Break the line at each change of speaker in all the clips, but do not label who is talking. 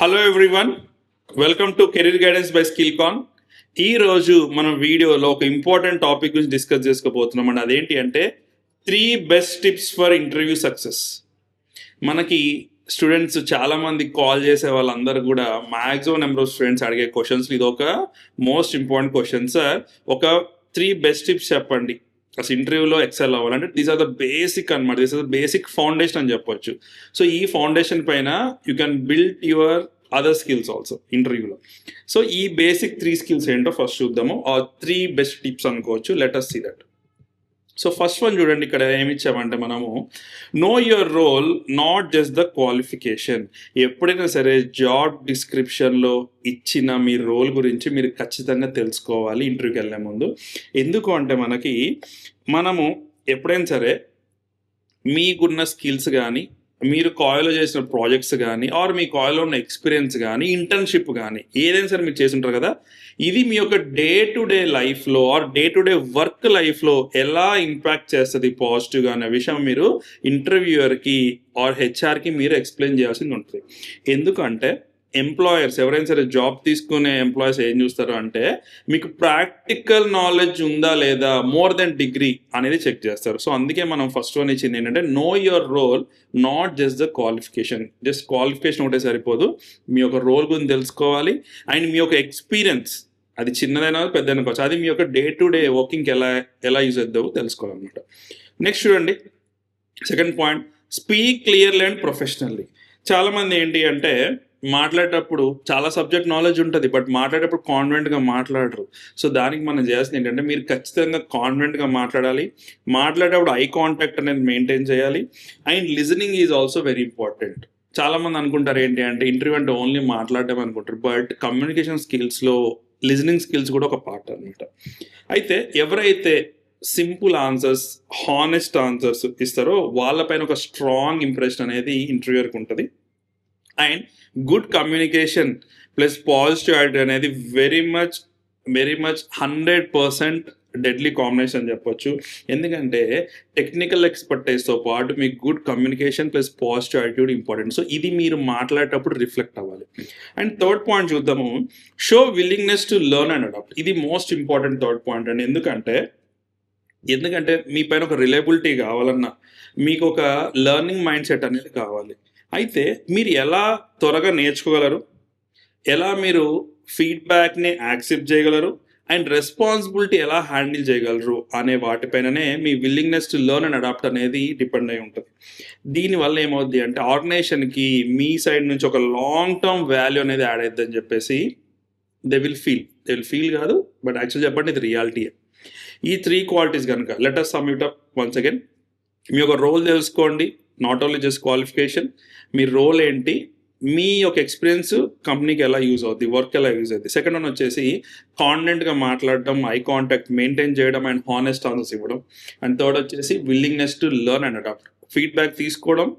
Hello everyone, welcome to career guidance by Skillcon. ఈ రోజు మనం వీడియోలో ఒక ఇంపార్టెంట్ టాపిక్ గురించి డిస్కస్ చేసుకోబోతున్నాం అండి. అదేంటి అంటే 3 best tips for interview success. మనకి స్టూడెంట్స్ చాలా మంది కాల్ చేసే వాళ్ళందరూ కూడా మ్యాక్సిమం నెంబర్ ఆఫ్ స్టూడెంట్స్ అడిగే క్వశ్చన్స్ ఇది ఒక మోస్ట్ ఇంపార్టెంట్ క్వశ్చన్. సార్, ఒక 3 బెస్ట్ టిప్స్ చెప్పండి అసలు ఇంటర్వ్యూలో ఎక్సెల్ అవ్వాలంటే. దీస్ ఆర్ ద బేసిక్ అనమాట, these are the basic foundation అని చెప్పొచ్చు. సో ఈ ఫౌండేషన్ పైన you can build your other skills also ఇంటర్వ్యూలో. సో ఈ బేసిక్ 3 స్కిల్స్ ఏంటో ఫస్ట్ చూద్దాము, ఆ 3 బెస్ట్ టిప్స్ అనుకోవచ్చు. Let us see that. So first one చూడండి, ఇక్కడ ఏమి ఇచ్చామంటే మనము know your role, not just the qualification. ఎప్పుడైనా సరే జాబ్ డిస్క్రిప్షన్లో ఇచ్చిన మీ రోల్ గురించి మీరు ఖచ్చితంగా తెలుసుకోవాలి ఇంటర్వ్యూకి వెళ్ళే ముందు. ఎందుకు అంటే మనము ఎప్పుడైనా సరే మీకున్న స్కిల్స్ కానీ, మీరు కాలేజ్లో చేసిన ప్రాజెక్ట్స్ కానీ, ఆర్ మీ కాలేజ్లో ఉన్న ఎక్స్పీరియన్స్ కానీ, ఇంటర్న్షిప్ కానీ ఏదైనా సరే మీరు చేసి ఉంటారు కదా, ఇది మీ యొక్క డే టు డే లైఫ్లో or day to day work లైఫ్లో ఎలా ఇంపాక్ట్ చేస్తుంది పాజిటివ్గా అనే విషయం మీరు ఇంటర్వ్యూయర్కి ఆర్ హెచ్ఆర్కి మీరు ఎక్స్ప్లెయిన్ చేయాల్సింది ఉంటుంది. ఎందుకంటే ఎంప్లాయర్స్ ఎవరైనా సరే జాబ్ తీసుకునే ఎంప్లాయర్స్ ఏం చూస్తారు అంటే మీకు ప్రాక్టికల్ నాలెడ్జ్ ఉందా లేదా, మోర్ దెన్ డిగ్రీ అనేది చెక్ చేస్తారు. సో అందుకే మనం ఫస్ట్ వన్ ఇచ్చింది ఏంటంటే know your role, not just the qualification. Just qualification ఒకటే సరిపోదు, మీ యొక్క రోల్ గురించి తెలుసుకోవాలి అండ్ మీ యొక్క ఎక్స్పీరియన్స్, అది చిన్నదైనా పెద్దదైనా కావచ్చు, అది మీ యొక్క డే టు డే వర్కింగ్కి ఎలా యూజ్ అవుతుందో తెలుసుకోవాలన్నమాట. నెక్స్ట్ చూడండి, second point, speak clearly and professionally. చాలామంది ఏంటి అంటే మాట్లాడేటప్పుడు చాలా సబ్జెక్ట్ నాలెడ్జ్ ఉంటుంది, బట్ మాట్లాడేటప్పుడు కాన్ఫిడెంట్గా మాట్లాడరు. సో దానికి మనం చేయాల్సింది ఏంటంటే మీరు ఖచ్చితంగా కాన్ఫిడెంట్గా మాట్లాడాలి, మాట్లాడేటప్పుడు ఐ కాంటాక్ట్ అనేది మెయింటైన్ చేయాలి and listening is also very important. చాలామంది అనుకుంటారు ఏంటి అంటే ఇంటర్వ్యూ అంటే ఓన్లీ మాట్లాడడం అనుకుంటారు, బట్ కమ్యూనికేషన్ స్కిల్స్లో లిజనింగ్ స్కిల్స్ కూడా ఒక పార్ట్ అనమాట. అయితే ఎవరైతే సింపుల్ ఆన్సర్స్, హానెస్ట్ ఆన్సర్స్ ఇస్తారో వాళ్ళపైన ఒక స్ట్రాంగ్ ఇంప్రెషన్ అనేది ఇంటర్వ్యూయర్కి ఉంటుంది. And good communication plus positivity అనేది వెరీ మచ్ 100% డెడ్లీ కాంబినేషన్ చెప్పొచ్చు. ఎందుకంటే టెక్నికల్ ఎక్స్పర్టైజ్తో పాటు మీకు good communication plus positive attitude important. So ఇది మీరు మాట్లాడేటప్పుడు రిఫ్లెక్ట్ అవ్వాలి. అండ్ థర్డ్ పాయింట్ చూద్దాము, show willingness to learn and adapt. ఇది మోస్ట్ ఇంపార్టెంట్ థర్డ్ పాయింట్ అండి. ఎందుకంటే మీ పైన ఒక రిలయబిలిటీ కావాలన్నా మీకు ఒక లెర్నింగ్ మైండ్ సెట్ అనేది కావాలి. అయితే మీరు ఎలా త్వరగా నేర్చుకోగలరు, ఎలా మీరు ఫీడ్బ్యాక్ని యాక్సెప్ట్ చేయగలరు అండ్ రెస్పాన్సిబిలిటీ ఎలా హ్యాండిల్ చేయగలరు అనే వాటిపైననే మీ willingness to learn and adapt అనేది డిపెండ్ అయి ఉంటుంది. దీనివల్ల ఏమవుద్ది అంటే ఆర్గనైజేషన్కి మీ సైడ్ నుంచి ఒక లాంగ్ టర్మ్ వాల్యూ అనేది యాడ్ అవుతుందని చెప్పేసి దే విల్ ఫీల్ కాదు, బట్ యాక్చువల్ చెప్పండి ఇది రియాలిటీయే. ఈ 3 క్వాలిటీస్ కనుక let us sum it up once again. మీ యొక్క రోల్ తెలుసుకోండి, నాట్ ఓన్లీ జస్ట్ క్వాలిఫికేషన్. మీ రోల్ ఏంటి, మీ యొక్క ఎక్స్పీరియన్స్ కంపెనీకి ఎలా యూజ్ అవుతుంది, వర్క్ ఎలా యూజ్ అవుతుంది. సెకండ్ వన్ వచ్చేసి కాన్ఫిడెంట్గా మాట్లాడడం, ఐ కాంటాక్ట్ మెయింటైన్ చేయడం అండ్ హానెస్ట్ ఆన్సర్స్ ఇవ్వడం. అండ్ థర్డ్ వచ్చేసి willingness to learn and adapt. Feedback తీసుకోవడం,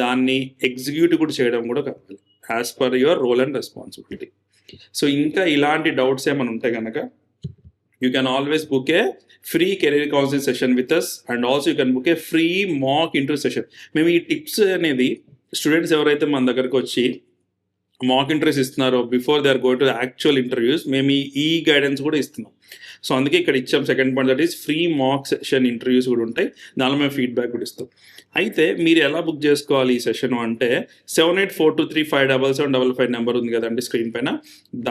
దాన్ని ఎగ్జిక్యూట్ కూడా చేయడం కూడా కావాలి as per your role and responsibility. So ఇంకా ఇలాంటి డౌట్స్ ఏమైనా ఉంటే కనుక you can always book a free career counseling session with us and also you can book a free mock interview session. మేము ఈ టిప్స్ అనేది స్టూడెంట్స్ ఎవరైతే మన దగ్గరకు వచ్చి మాక్ ఇంటర్వ్యూస్ ఇస్తున్నారో before they are going to actual interviews, మేము ఈ గైడెన్స్ కూడా ఇస్తున్నాం. సో అందుకే ఇక్కడ ఇచ్చాం second point, that is free mock session interviews కూడా ఉంటాయి, దానిలో మేము ఫీడ్బ్యాక్ కూడా ఇస్తాం. అయితే మీరు ఎలా బుక్ చేసుకోవాలి ఈ సెషన్ అంటే 7842357755 నెంబర్ ఉంది కదండి స్క్రీన్ పైన,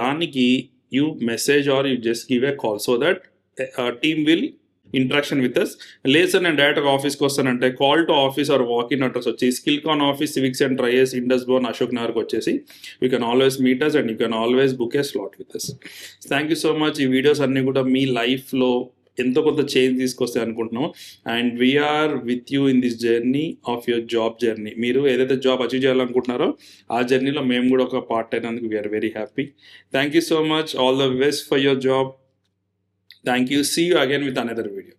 దానికి you message or you just give a call so that team will interaction with us. లేసన్ అండ్ డైరెక్ట్గా ఆఫీస్కి వస్తానంటే call to office or walk in address వచ్చి Skillcon office, civic centre, I S, Indus Bhavan, Ashok నగర్కి వచ్చేసి you can always meet us and you can always book a slot with us. Thank you so much. ఈ videos అన్నీ కూడా మీ లైఫ్లో ఎంతో కొంత చేంజ్ తీసుకొస్తాయి అనుకుంటున్నాం and we are with you in this journey of your job journey. మీరు ఏదైతే జాబ్ అచీవ్ చేయాలనుకుంటున్నారో ఆ జర్నీలో మేము కూడా ఒక పార్ట్ అయినందుకు we are very happy. Thank you so much. All the best for your job. Thank you. See you again with another video.